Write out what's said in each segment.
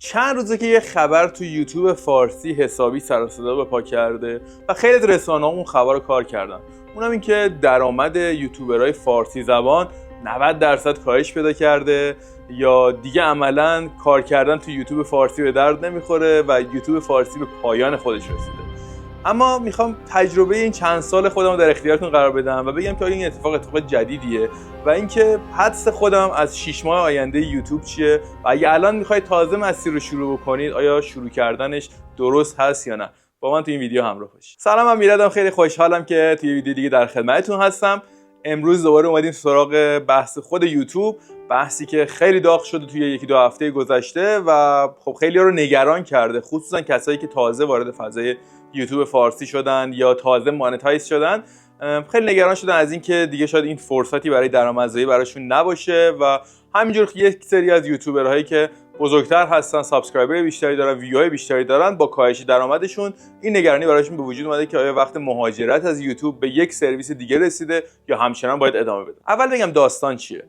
چند روزه که یه خبر تو یوتیوب فارسی حسابی سر و صدا به پا کرده و خیلی از رسانه‌ها اون خبر رو کار کردن. اونم این که درآمد یوتیوبرهای فارسی زبان 90% کاهش پیدا کرده یا دیگه عملاً کار کردن تو یوتیوب فارسی به درد نمیخوره و یوتیوب فارسی به پایان خودش رسیده. اما میخوام تجربه این چند سال خودم رو در اختیارتون قرار بدم و بگم که این اتفاق جدیدیه و اینکه حدس خودم از 6 ماه آینده یوتیوب چیه و اگه الان میخواید تازه مسیر رو شروع بکنید آیا شروع کردنش درست هست یا نه. با من تو این ویدیو همراه باشید. سلام، من میردم، خیلی خوشحالم که توی ویدیو دیگه در خدمتتون هستم. امروز دوباره اومدیم سراغ بحث خود یوتیوب، بحثی که خیلی داغ شده توی یکی دو هفته گذشته و خب خیلی‌ها رو نگران کرده، خصوصا کسایی که تازه وارد فضای یوتیوب فارسی شدن یا تازه مانتایز شدن. خیلی نگران شدن از اینکه دیگه شاید این فرصتی برای درآمدزایی براشون نباشه و همینجور یک سری از یوتیوبرهایی که بزرگتر هستن، سابسکرایبر بیشتری دارن، ویوهای بیشتری دارن، با کاهش درآمدشون این نگرانی براشون به وجود اومده که آیا وقت مهاجرت از یوتیوب به یک سرویس دیگه رسیده یا همچنان باید ادامه بده. اول بگم داستان چیه.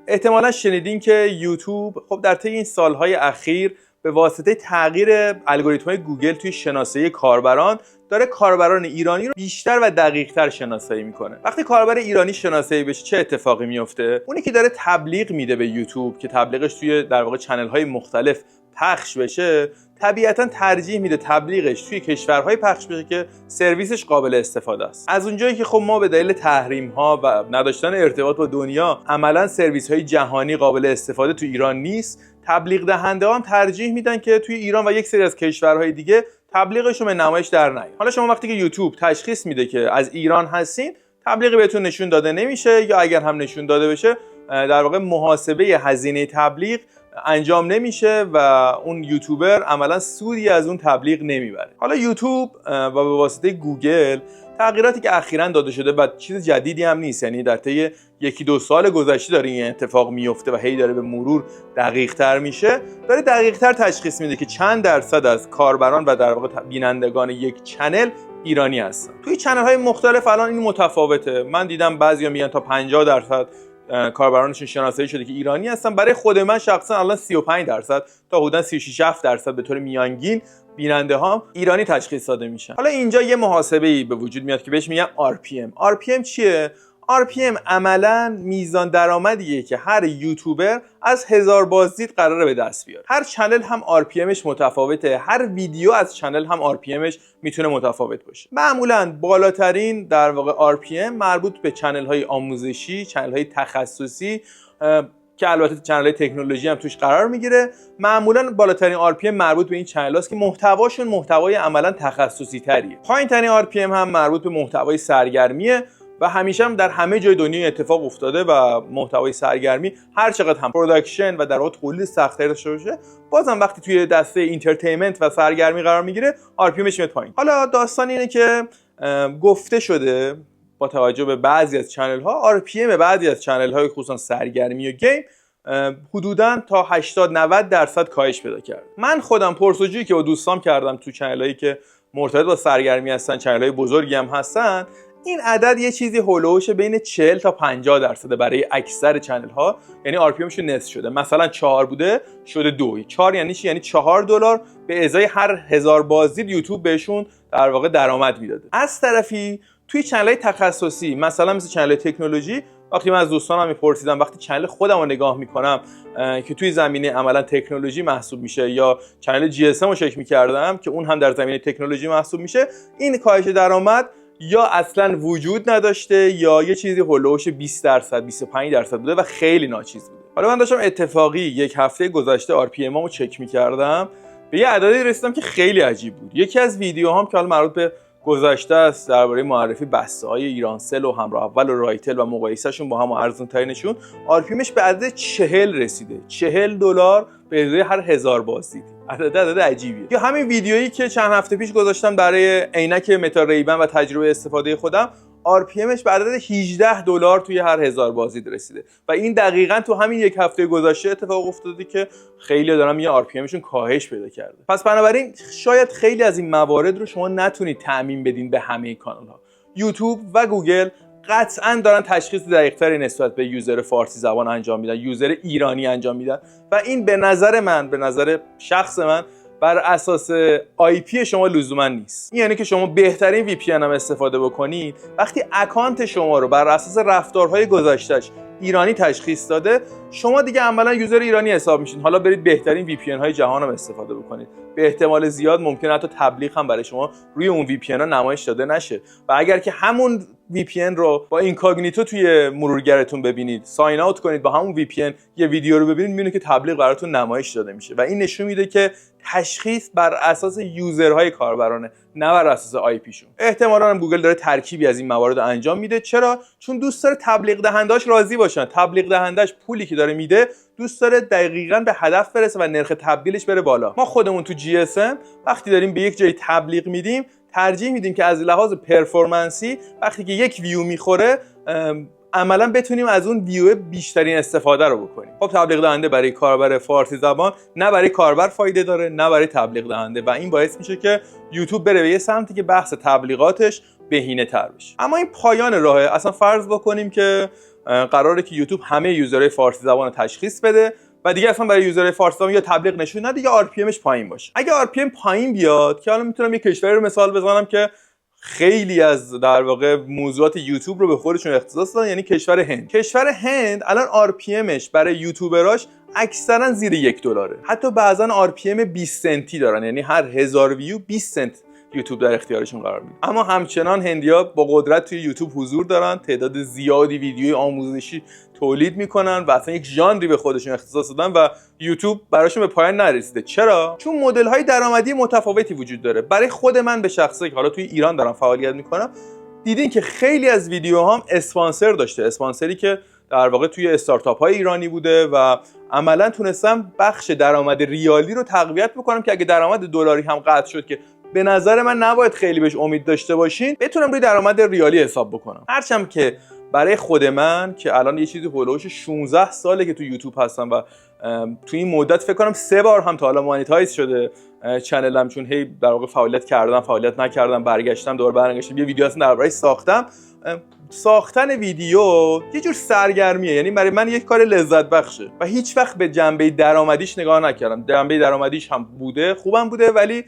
احتمالاً شنیدین که یوتیوب خب در طی این سالهای اخیر به واسطه تغییر الگوریتم‌های گوگل توی شناسایی کاربران داره کاربران ایرانی رو بیشتر و دقیق‌تر شناسایی میکنه. وقتی کاربر ایرانی شناسایی بشه چه اتفاقی میفته؟ اونی که داره تبلیغ میده به یوتیوب که تبلیغش توی در واقع چنل‌های مختلف پخش بشه، طبیعتاً ترجیح میده تبلیغش توی کشورهای پخش بشه که سرویسش قابل استفاده است. از اونجایی که خب ما به دلیل تحریم‌ها و نداشتن ارتباط با دنیا عملاً سرویس‌های جهانی قابل استفاده تو ایران نیست، تبلیغ دهنده هم ترجیح میدن که توی ایران و یک سری از کشورهای دیگه تبلیغشون به نمایش در نیاد. حالا شما وقتی که یوتیوب تشخیص میده که از ایران هستین، تبلیغی بهتون نشون داده نمیشه یا اگر هم نشون داده بشه در واقع محاسبه هزینه تبلیغ انجام نمیشه و اون یوتیوبر عملا سودی از اون تبلیغ نمیبره. حالا یوتیوب و به واسطه گوگل تغییراتی که اخیراً داده شده و چیز جدیدی هم نیست، یعنی در طی یکی دو سال گذشته داره این اتفاق میفته و هی داره به مرور دقیق‌تر میشه، داره دقیق‌تر تشخیص میده که چند درصد از کاربران و در واقع بینندگان یک چنل ایرانی هستن. توی چنل‌های مختلف الان این متفاوته. من دیدم بعضیا میگن تا 50% کاربرانشون شناسایی شده که ایرانی هستن. برای خود من شخصا الان 35% تا حدود 36% به طور میانگین بیننده ها ایرانی تشخیص داده میشن. حالا اینجا یه محاسبه‌ای به وجود میاد که بهش میگن RPM. RPM چیه؟ RPM عملاً میزان درآمدیه که هر یوتیوبر از 1000 بازدید قراره به دست بیاره. هر چنل هم RPMش متفاوته، هر ویدیو از چنل هم RPMش میتونه متفاوت باشه. معمولاً بالاترین در واقع RPM مربوط به چنل‌های آموزشی، چنل‌های تخصصی که البته چنل‌های تکنولوژی هم توش قرار میگیره. معمولاً بالاترین RPM مربوط به این چنل‌هاست که محتواشون محتوای عملاً تخصصی تریه. پایین‌ترین RPM هم مربوط به محتوای سرگرمیه و همیشه هم در همه جای دنیا اتفاق افتاده و محتوای سرگرمی هر چقدر هم پروداکشن و در واقع تولید سخت‌تر داشته باشه، بازم وقتی توی دسته اینترتینمنت و سرگرمی قرار میگیره RPMش میاد پایین. حالا داستان اینه که گفته شده با توجه به بعضی از چنل‌ها RPM بعضی از چنل‌های خصوصا سرگرمی و گیم حدوداً تا 80-90% کاهش پیدا کرد. من خودم پرسجویی که با دوستام کردم تو چنل‌هایی که مرتبط با سرگرمی هستن، چنل‌های بزرگی هم هستن، این عدد یه چیزی هولوش بین 40 تا 50% برای اکثر چنل ها، یعنی RPMشون نصف شده. مثلا 4 بوده شده 2. 4 یعنی چی؟ یعنی $4 به ازای هر 1000 بازدید یوتیوب بهشون در واقع درآمد میداده. از طرفی توی چنل‌های تخصصی مثلا مثل چنل تکنولوژی، وقتی من از دوستانم میپرسیدم وقتی چنل خودم رو نگاه میکنم که توی زمینه عملا تکنولوژی محسوب میشه یا چنل GSM رو چک میکردم که اون هم در زمینه تکنولوژی محسوب میشه، این کاهش درآمد یا اصلا وجود نداشته یا یه چیزی هولوش 20% 25% بوده و خیلی ناچیز بوده. حالا من داشتم اتفاقی یک هفته گذشته RPMامو چک میکردم، به یه عددی رسیدم که خیلی عجیب بود. یکی از ویدیوهام که حالا مربوط به گذشته است درباره معرفی بسته‌های ایرانسل و همراه اول و رایتل و مقایسهشون با هم و ارزون ترینشون، RPMش به عدد 40 رسیده. $40 به ازای هر 1000 بازدید. عدد عجیبیه. یا همین ویدیویی که چند هفته پیش گذاشتم برای عینک متا ریبن و تجربه استفاده خودم، RPMش به عدد $18 توی هر 1000 بازدید رسیده و این دقیقاً تو همین یک هفته گذشته اتفاق افتاده که خیلی دارن میگن RPMشون کاهش پیدا کرده. پس بنابراین شاید خیلی از این موارد رو شما نتونید تعمیم بدین به همه کانال‌ها. یوتیوب و گوگل قطعا دارن تشخیص دقیق‌تری نسبت به یوزر فارسی زبان انجام میدن، یوزر ایرانی انجام میدن و این به نظر شخص من بر اساس IP شما لزوما نیست. این یعنی که شما بهترین VPN هم استفاده بکنید، وقتی اکانت شما رو بر اساس رفتارهای گذشته‌اش ایرانی تشخیص داده، شما دیگه عملا یوزر ایرانی حساب میشین. حالا برید بهترین VPN های جهان هم استفاده بکنید، به احتمال زیاد ممکنه حتی تبلیغ هم برای شما روی اون VPN ها نمایش داده نشه و اگر که همون VPN رو با اینکاگنیتو توی مرورگرتون ببینید، ساین اوت کنید با همون VPN یه ویدیو رو ببینید، میبینید که تبلیغ براتون نمایش داده میشه و این نشون میده که تشخیص بر اساس یوزرهای کاربرانه، نه بر اساس IP شون. احتمالاً هم گوگل داره ترکیبی از این موارد انجام میده. چرا؟ چون دوست داره تبلیغ دهنده‌اش راضی باشن. تبلیغ دهنده‌اش پولی که داره میده دوست داره دقیقاً به هدف برسه و نرخ تبدیلش بره بالا. ما خودمون تو GSM وقتی داریم به یک جای تبلیغ میدیم، ترجیح میدیم که از لحاظ پرفورمنسی وقتی که یک ویو میخوره عملا بتونیم از اون ویو بیشترین استفاده رو بکنیم. خب تبلیغ دهنده برای کاربر فارسی زبان نه برای کاربر فایده داره نه برای تبلیغ دهنده و این باعث میشه که یوتیوب بره به یه سمتی که بحث تبلیغاتش بهینه تر بشه. اما این پایان راهه. اصلا فرض بکنیم که قراره که یوتیوب همه یوزرهای فارسی زبان رو تشخیص بده و دیگه اصلا برای یوزرهای فارسی زبان یا تبلیغ نشون نده یا RPMش پایین باشه. اگه RPM پایین بیاد، که حالا میتونم یه کشوری رو مثال بزنم که خیلی از در واقع موضوعات یوتیوب رو به خودشون اختصاص دادن، یعنی کشور هند. کشور هند الان RPMش برای یوتیوبراش اکثرا زیر $1. حتی بعضا RPM 20 سنتی دارن، یعنی هر 1000 ویو 20 سنت یوتیوب در اختیارشون قرار میده. اما همچنان هندیا با قدرت توی یوتیوب حضور دارن، تعداد زیادی ویدیوی آموزشی تولید میکنن و اصلا یک ژانری به خودشون اختصاص دادن و یوتیوب براشون به پایان نرسیده. چرا؟ چون مدل های درآمدی متفاوتی وجود داره. برای خود من به شخصه که حالا توی ایران دارم فعالیت میکنم، دیدین که خیلی از ویدیوهام اسپانسر داشته، اسپانسری که در واقع توی استارتاپ های ایرانی بوده و عملا تونستم بخش درآمد ریالی رو تقویت بکنم که اگه درآمد دلاری هم قطع شد که به نظر من نباید خیلی بهش امید داشته باشین، بتونم روی درآمد ریالی حساب بکنم. هرچند که برای خود من که الان یه چیزی هولوش 16 ساله که تو یوتیوب هستم و تو این مدت فکر کنم 3 بار هم تا حالا مانیتایز شده چنلم، چون هی در واقع فعالیت نکردم، برگشتم دوباره برگشتم، یه ویدیو اصلا درباره‌اش ساختم. ساختن ویدیو یه جور سرگرمیه، یعنی برای من یک کار لذت بخشه و هیچ وقت به جنبه درآمدیش نگاه نکردم. جنبه درآمدیش هم بوده، خوبم بوده، ولی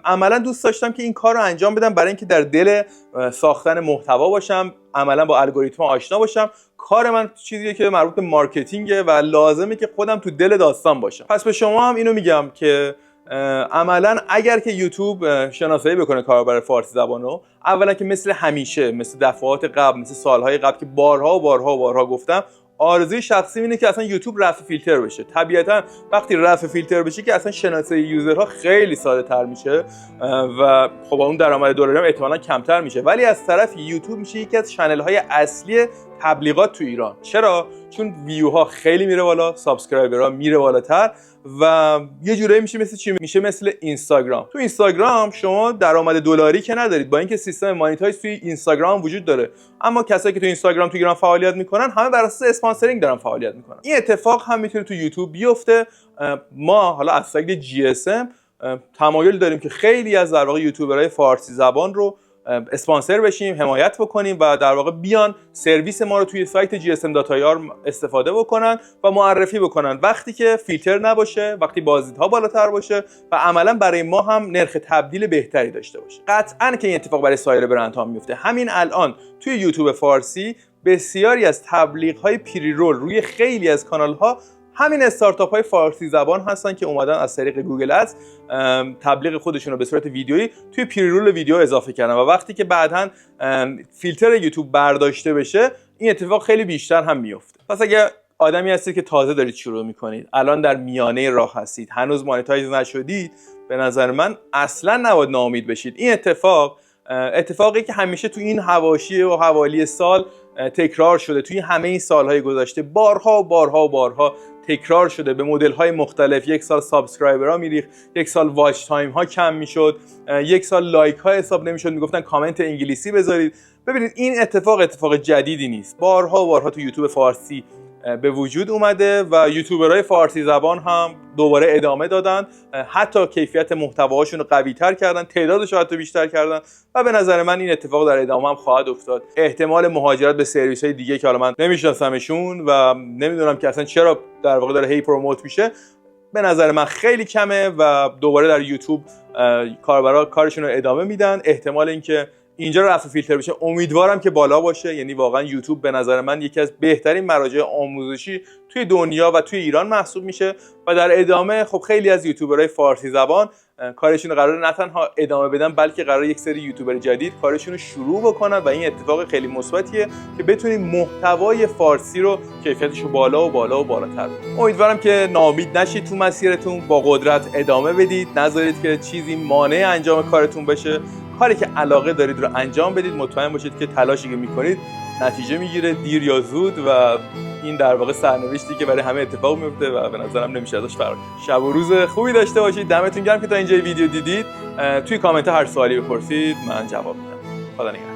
عملا دوست داشتم که این کار رو انجام بدم برای اینکه در دل ساختن محتوا باشم، عملا با الگوریتم آشنا باشم. کار من چیزیه که مربوط به مارکتینگه و لازمه که خودم تو دل داستان باشم. پس به شما هم اینو میگم که عملا اگر که یوتیوب شناسایی بکنه کاربر فارسی زبانو، اولا که مثل همیشه، مثل دفعات قبل، مثل سالهای قبل که بارها گفتم، آرزوی شخصی اینه که اصلا یوتیوب رفع فیلتر بشه. طبیعتا وقتی رفع فیلتر بشه که اصلا شناسایی یوزرها خیلی ساده تر میشه و خب اون درآمد دلاری هم احتمالاً کمتر میشه، ولی از طرف یوتیوب میشه یکی از چنل های اصلی تبلیغات تو ایران. چرا؟ چون ویوها خیلی میره بالا، سابسکرایبرها میره بالاتر و یه جورایی میشه مثل چی؟ میشه مثل اینستاگرام. تو اینستاگرام شما درآمد دلاری که ندارید، با اینکه سیستم مانیتایز توی اینستاگرام وجود داره، اما کسایی که تو اینستاگرام تو ایران فعالیت میکنن همه بر اساس اسپانسرینگ دارن فعالیت میکنن. این اتفاق هم میتونه تو یوتیوب بیفته. ما حالا از طریق GSM تمایل داریم که خیلی از در واقع یوتیوبرهای فارسی زبان رو اسپانسر بشیم، حمایت بکنیم و در واقع بیان سرویس ما رو توی سایت GSM.ir استفاده بکنن و معرفی بکنن وقتی که فیلتر نباشه، وقتی بازدیدها بالاتر باشه و عملا برای ما هم نرخ تبدیل بهتری داشته باشه. قطعاً که این اتفاق برای سایر برندها میفته. همین الان توی یوتیوب فارسی بسیاری از تبلیغ‌های پری رول روی خیلی از کانال‌ها همین استارتاپ های فارسی زبان هستن که اومدن از طریق گوگل ادز تبلیغ خودشون رو به صورت ویدیویی توی پری رول ویدیو اضافه کردن و وقتی که بعداً فیلتر یوتیوب برداشته بشه این اتفاق خیلی بیشتر هم میفته. پس اگه آدمی هستید که تازه دارید شروع میکنید، الان در میانه راه هستید، هنوز مانیتایز نشدید، به نظر من اصلا نباید ناامید بشید. این اتفاقی که همیشه تو این حواشی و حوالی سال تکرار شده، توی همه این سالهای گذشته بارها تکرار شده به مدل‌های مختلف. یک سال سابسکرایبرها میریخت، یک سال واچ تایم ها کم میشد، یک سال لایک ها حساب نمیشد، میگفتن کامنت انگلیسی بذارید. ببینید این اتفاق جدیدی نیست. بارها تو یوتیوب فارسی به وجود اومده و یوتیوبرهای فارسی زبان هم دوباره ادامه دادن، حتی کیفیت محتواشون رو قوی‌تر کردن، تعدادش رو حتی بیشتر کردن و به نظر من این اتفاق در ادامه هم خواهد افتاد. احتمال مهاجرت به سرویس‌های دیگه که حالا من نمیشناسمشون و نمیدونم که اصلا چرا در واقع داره هی پروموت میشه، به نظر من خیلی کمه و دوباره در یوتیوب کاربرا کارشون رو ادامه میدن. احتمال اینکه اینجا رفع فیلتر بشه امیدوارم که بالا باشه. یعنی واقعا یوتیوب به نظر من یکی از بهترین مراجع آموزشی توی دنیا و توی ایران محسوب میشه و در ادامه خب خیلی از یوتیوبرهای فارسی زبان کارشون رو قراره نه تنها ادامه بدن، بلکه قراره یک سری یوتیوبر جدید کارشون رو شروع بکنن و این اتفاق خیلی مثبتیه که بتونیم محتوای فارسی رو کیفیتش رو بالا و بالا و بالاتر ببریم. امیدوارم که ناامید نشید تو مسیرتون، با قدرت ادامه بدید، نذارید که چیزی مانع انجام کارتون بشه. کاری که علاقه دارید رو انجام بدید، مطمئن باشید که تلاشی که میکنید نتیجه میگیره دیر یا زود و این در واقع سرنوشتی که برای همه اتفاق میفته و به نظرم نمیشه ازش فرار کرد. شب و روز خوبی داشته باشید. دمتون گرم که تا اینجای ویدیو دیدید. توی کامنت هر سوالی بپرسید من جواب میدم. خدا نگهدار.